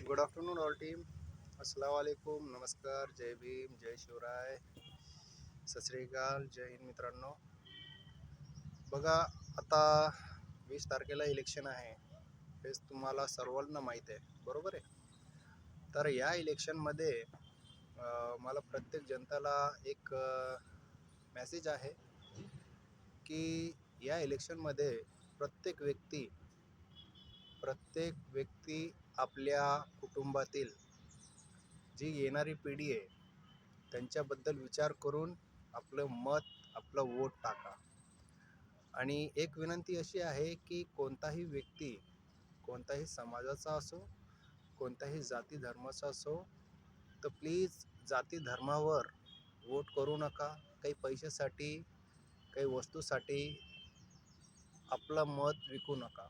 Good afternoon all team. अस्सलाम वालेकुम, नमस्कार, जय भीम, जय शिवराय, सत श्री अकाल, जय हिंद मित्रांनो. बघा, आता 20 तारखेला इलेक्शन आहे, हेच तुम्हाला सर्वांना माहीत आहे, बरोबर आहे. तर या इलेक्शनमध्ये मला प्रत्येक जनताला एक मेसेज आहे की या इलेक्शनमध्ये प्रत्येक व्यक्ती आपल्या कुटुंबातील जी येणारी पिढी आहे त्यांच्याबद्दल विचार करून आपलं मत, आपलं वोट टाका. आणि एक विनंती अशी आहे की कोणताही व्यक्ती, कोणताही समाजाचा असो, कोणत्याही जाती धर्माचा असो, तर प्लीज जाती धर्मावर वोट करू नका. काही पैशासाठी, काही वस्तूसाठी आपलं मत विकू नका.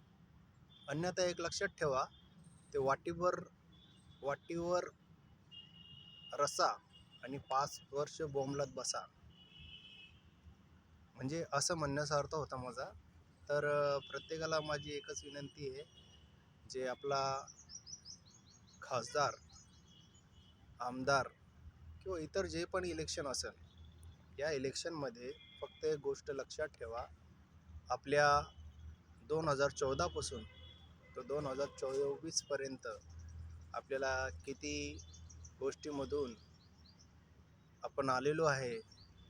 अन्यथा एक लक्षात ठेवा, ते वाटीवर रसा आणि 5 वर्ष बोंबलत बसा, म्हणजे असं म्हणण्याचा अर्थ होता माझा. तर प्रत्येकाला माझी एकच विनंती आहे, जे आपला खासदार, आमदार किंवा इतर जे पण इलेक्शन असेल, या इलेक्शनमध्ये फक्त एक गोष्ट लक्षात ठेवा, आपल्या 2014 पासून तर 2024 पर्यंत आपल्याला किती गोष्टीमधून आपण आलेलो आहे,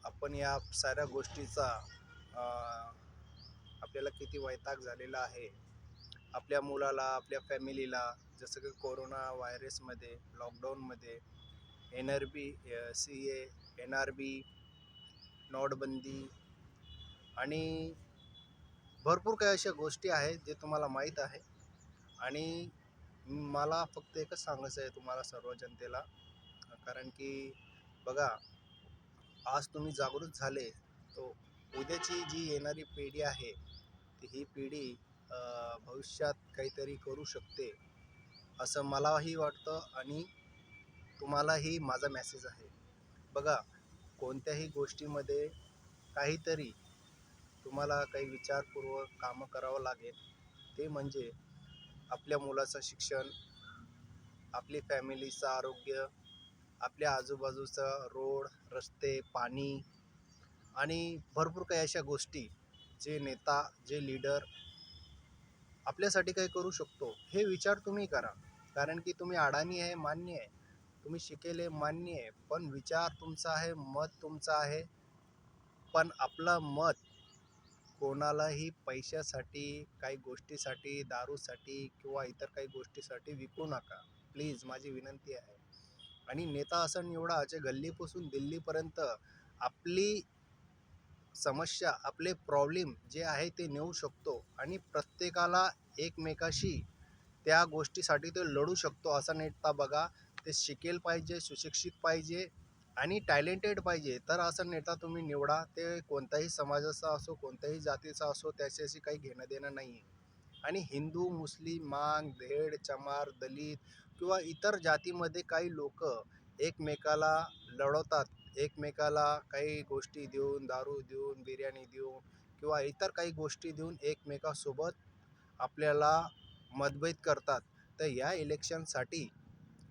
आपण या साऱ्या गोष्टीचा आपल्याला किती वैताग झालेला आहे. आपल्या मुलाला, आपल्या फॅमिलीला, जसं की कोरोना व्हायरसमध्ये, लॉकडाऊनमध्ये, CA, NRB, नोटबंदी आणि भरपूर काही अशा गोष्टी आहेत जे तुम्हाला माहीत आहे. आणि मला फक्त एकच सांगायचं आहे तुम्हाला सर्व जनतेला, कारण की बघा, आज तुम्ही जागृत झाले तो उद्याची जी येणारी पिढी आहे, ती ही पिढी भविष्यात काहीतरी करू शकते असं मलाही वाटतं. आणि तुम्हालाही माझा मेसेज आहे. बघा, कोणत्याही गोष्टीमध्ये काहीतरी तुम्हाला काही विचारपूर्वक कामं करावं लागेल. ते म्हणजे आपल्या मुलाचं शिक्षण, आपली फॅमिलीचं आरोग्य, आपल्या आजूबाजूचं रोड, रस्ते, पाणी आणि भरपूर काही अशा गोष्टी जे नेता, जे लीडर आपल्यासाठी काही करू शकतो, हे विचार तुम्ही करा. कारण की तुम्ही अडाणी आहे, मान्य आहे, तुम्ही शिकेले, मान्य आहे, पण विचार तुमचा आहे, मत तुमचं आहे. पण आपलं मत कोणालाही पैशासाठी, काही गोष्टीसाठी, दारूसाठी किंवा इतर काही गोष्टीसाठी विकू नका, प्लीज, माझी विनंती आहे. आणि नेता असा निवडा जे गल्लीपासून दिल्लीपर्यंत आपली समस्या, आपले प्रॉब्लेम जे आहे ते नेऊ शकतो आणि प्रत्येकाला एकमेकाशी त्या गोष्टीसाठी ते लढू शकतो. असा नेता बघा, ते शिकेल पाहिजे, सुशिक्षित पाहिजे आणि टॅलेंटेड पाहिजे. तर असा नेता तुम्ही निवडा. ते कोणत्याही समाजाचा असो, कोणत्याही जातीचा असो, त्याच्याशी काही घेणं देणं नाही आहे. आणि हिंदू, मुस्लिम, मांग, धेड, चमार, दलित किंवा इतर जातीमध्ये काही लोक एकमेकाला लढवतात, एकमेकाला काही गोष्टी देऊन, दारू देऊन, बिर्याणी देऊन किंवा इतर काही गोष्टी देऊन एकमेकासोबत आपल्याला मतभेद करतात. तर या इलेक्शनसाठी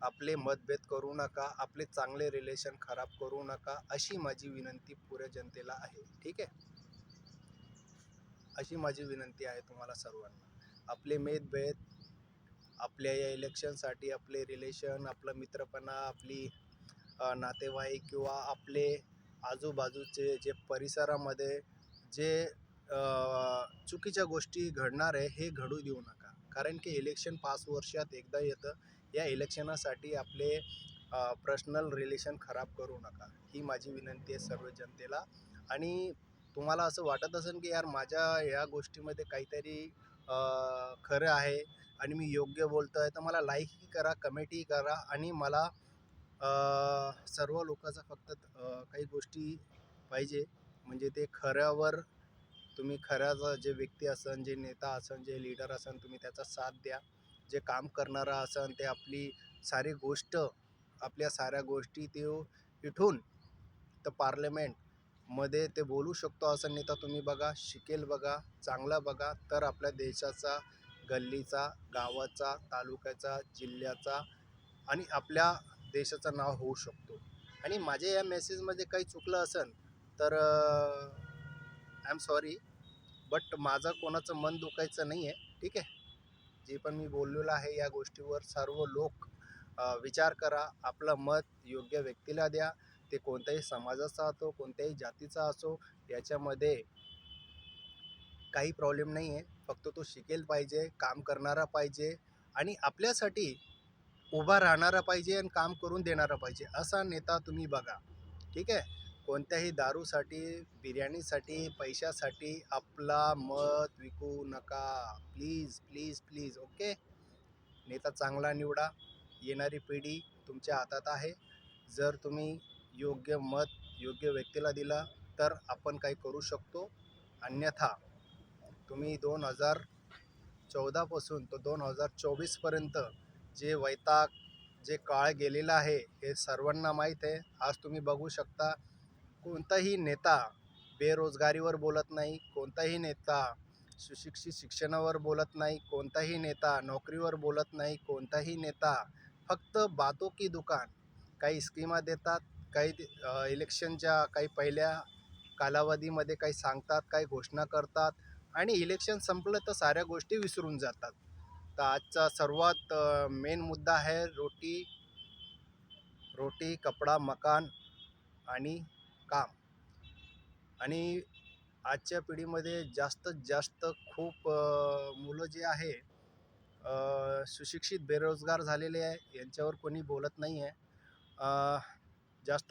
आपले मतभेद करू नका, आपले चांगले रिलेशन खराब करू नका, अशी माझी विनंती पुऱ्या जनतेला आहे. ठीक आहे, अशी माझी विनंती आहे तुम्हाला सर्वांना. आपले मतभेद आपल्या या इलेक्शनसाठी, आपले रिलेशन, आपला मित्रपणा, आपली नातेवाईक किंवा आपले आजूबाजूचे जे परिसरामध्ये जे चुकीच्या गोष्टी घडणार आहे, हे घडू देऊ नका. कारण की इलेक्शन 5 वर्षात एकदा येतं. या इलेक्शनासाठी आपले पर्सनल रिलेशन खराब करू नका, ही माझी विनंती आहे सर्व जनतेला. आणि तुम्हाला असं वाटत असेल की यार, माझ्या या गोष्टीमध्ये काहीतरी खरं आहे आणि मी योग्य बोलतो आहे, तर मला लाईकही करा, कमेंटही करा. आणि मला सर्व लोकांचा फक्त काही गोष्टी पाहिजे, म्हणजे ते खऱ्यावर तुम्ही, खऱ्याचं जे व्यक्ती असन, जे नेता असन, जे लीडर असन, तुम्ही त्याचा साथ द्या. जे काम करणारा असन, ते आपल्या साऱ्या गोष्टी ते इथून तर पार्लमेंटमध्ये ते बोलू शकतो असं नेता तुम्ही बघा, शिकेल बघा, चांगला बघा. तर आपल्या देशाचा, गल्लीचा, गावाचा, तालुक्याचा, जिल्ह्याचा आणि आपल्या देशाचं नाव होऊ शकतो. आणि माझ्या या मेसेजमध्ये काही चुकलं असेल तर आय एम सॉरी, बट माझं कोणाचं मन दुखायचं नाही आहे. ठीक आहे. जे पण मी बोललेलो आहे या गोष्टीवर सर्व लोक विचार करा. आपलं मत योग्य व्यक्तीला द्या. ते कोणत्याही समाजाचा असो, कोणत्याही जातीचा असो, याच्यामध्ये काही प्रॉब्लेम नाही आहे. फक्त तो शिकेल पाहिजे, काम करणारा पाहिजे आणि आपल्यासाठी उभा राहणारा पाहिजे आणि काम करून देणारा पाहिजे. असा नेता तुम्ही बघा. ठीक आहे. कोणत्याही दारूसाठी, बिर्याणीसाठी, पैशासाठी आपला मत विकू नका. Please please please. ओके. नेता चांगला निवडा. येणारी पिढी तुमच्या हातात आहे. जर तुम्ही योग्य मत योग्य व्यक्तीला दिला तर आपण काही करू शकतो. अन्यथा तुम्ही 2014 पासून तर 2024 पर्यंत जे वैताग, जे काळ गेलेला आहे हे सर्वांना माहीत आहे. आज तुम्ही बघू शकता कोणताही नेता बेरोजगारीवर बोलत नाही, कोणताही नेता सुशिक्षित शिक्षणावर बोलत नाही, कोणताही नेता नोकरीवर बोलत नाही, कोणताही नेता फक्त बातों की दुकान. काही स्कीमा देतात, काही इलेक्शनच्या काही पहिल्या कालावधीमध्ये काही सांगतात, काही घोषणा करतात आणि इलेक्शन संपलं तर साऱ्या गोष्टी विसरून जातात. तर आजचा सर्वात मेन मुद्दा आहे रोटी रोटी, कपडा, मकान आणि काम. आणि आजच्या पिढीमध्ये जास्तीत जास्त खूप मुलं जे आहे सुशिक्षित बेरोजगार झालेले आहे. यांच्यावर कोणी बोलत नाही आहे. जास्त